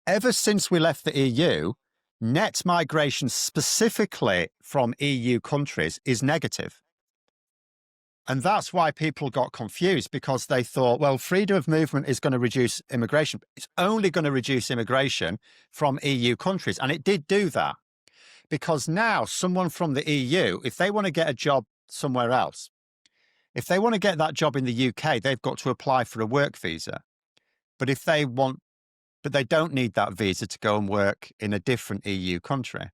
ever since we left the EU, net migration specifically from EU countries is negative. And that's why people got confused, because they thought, well, freedom of movement is going to reduce immigration. It's only going to reduce immigration from EU countries. And it did do that, because now someone from the EU, if they want to get a job somewhere else, if they want to get that job in the UK, they've got to apply for a work visa. But they don't need that visa to go and work in a different EU country.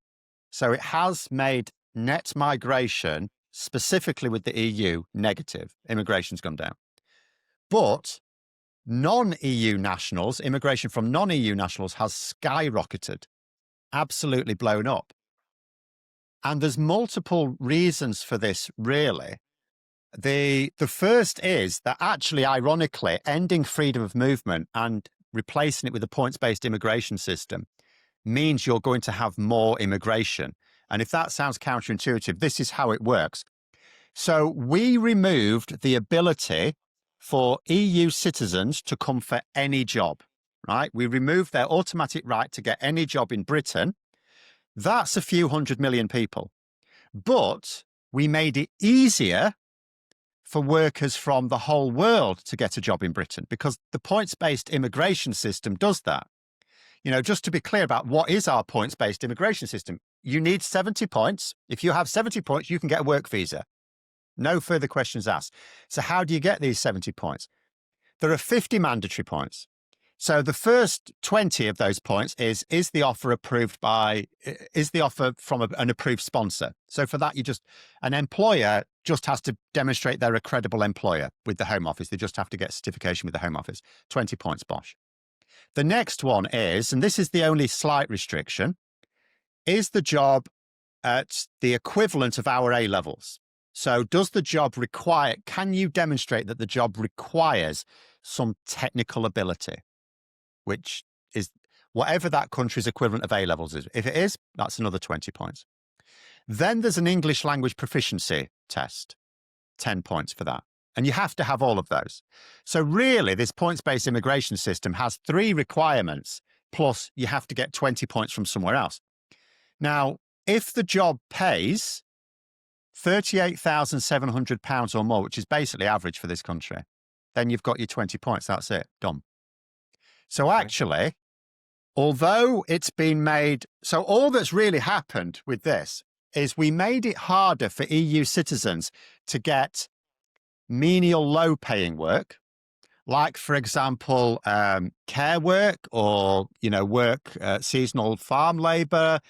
So it has made net migration, specifically with the EU, negative. Immigration's gone down. But non-EU nationals, immigration from non-EU nationals has skyrocketed, absolutely blown up. And there's multiple reasons for this, really. The first is that actually, ironically, ending freedom of movement and replacing it with a points-based immigration system means you're going to have more immigration. And if that sounds counterintuitive, this is how it works. So we removed the ability for EU citizens to come for any job, right? We removed their automatic right to get any job in Britain. That's a few 100 million people. But we made it easier for workers from the whole world to get a job in Britain, because the points-based immigration system does that. Just to be clear about what is our points-based immigration system, you need 70 points. If you have 70 points, you can get a work visa. No further questions asked. So how do you get these 70 points? There are 50 mandatory points. So the first 20 of those points is the offer from an approved sponsor. So for that, an employer just has to demonstrate they're a credible employer with the Home Office. They just have to get certification with the Home Office. 20 points, bosh. The next one is, and this is the only slight restriction, is the job at the equivalent of our A levels. So does the job can you demonstrate that the job requires some technical ability, which is whatever that country's equivalent of A levels is. If it is, that's another 20 points. Then there's an English language proficiency test, 10 points for that. And you have to have all of those. So really, this points-based immigration system has 3 requirements, plus you have to get 20 points from somewhere else. Now, if the job pays £38,700 or more, which is basically average for this country, then you've got your 20 points. That's it. Done. So actually, although it's been made, so all that's really happened with this is we made it harder for EU citizens to get menial low-paying work, like, for example, care work or, seasonal farm labour,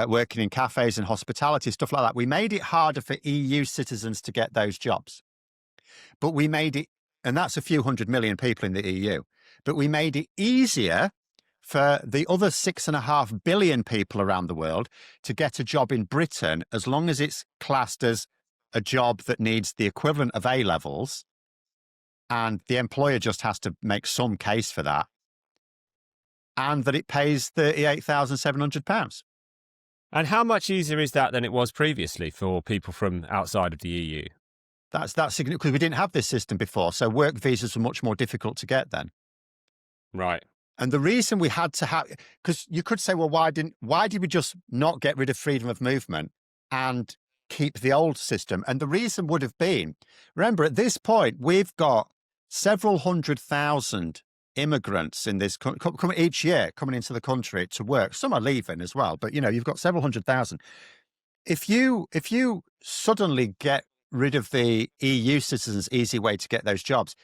working in cafes and hospitality, stuff like that. We made it harder for EU citizens to get those jobs. But we made it, and that's a few 100 million people in the EU, but we made it easier for the other 6.5 billion people around the world to get a job in Britain, as long as it's classed as a job that needs the equivalent of A levels, and the employer just has to make some case for that, and that it pays £38,700. And how much easier is that than it was previously for people from outside of the EU? That's significant, because we didn't have this system before, so work visas were much more difficult to get then. Right. And the reason we had to have, because you could say, well, why did we just not get rid of freedom of movement and keep the old system? And the reason would have been, remember, at this point, we've got several 100,000 immigrants in this each year coming into the country to work. Some are leaving as well, but you've got several 100,000. If you suddenly get rid of the EU citizens' easy way to get those jobs,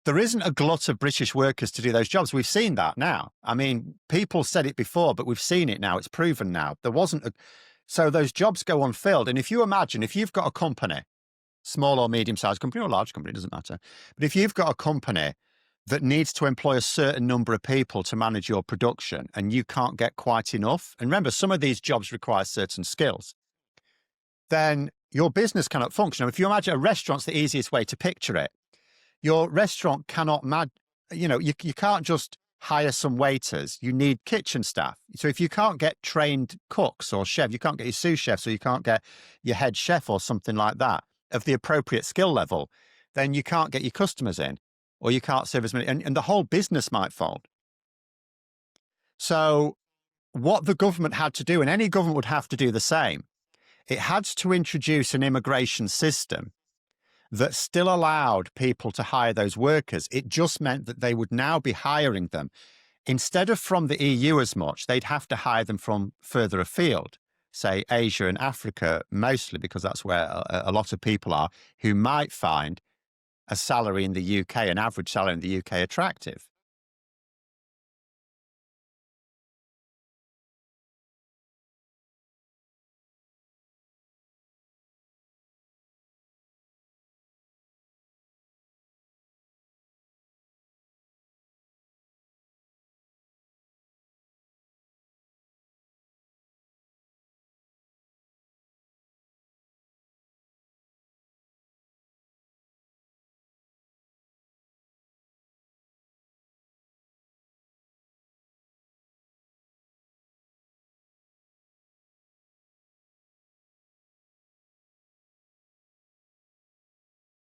there isn't a glut of British workers to do those jobs. We've seen that now. I mean, people said it before, but we've seen it now. It's proven now. So those jobs go unfilled. And if you imagine, if you've got a company, small or medium-sized company or large company, it doesn't matter. But if you've got a company that needs to employ a certain number of people to manage your production, and you can't get quite enough, and remember, some of these jobs require certain skills, then your business cannot function. Now, if you imagine a restaurant's the easiest way to picture it, your restaurant cannot, you can't just hire some waiters. You need kitchen staff. So if you can't get trained cooks or chefs, you can't get your sous chefs, or you can't get your head chef or something like that of the appropriate skill level, then you can't get your customers in, or you can't serve as many, and the whole business might fold. So what the government had to do, and any government would have to do the same, it had to introduce an immigration system that still allowed people to hire those workers. It just meant that they would now be hiring them. Instead of from the EU as much, they'd have to hire them from further afield, say Asia and Africa, mostly because that's where a lot of people are who might find a salary in the UK, an average salary in the UK, attractive.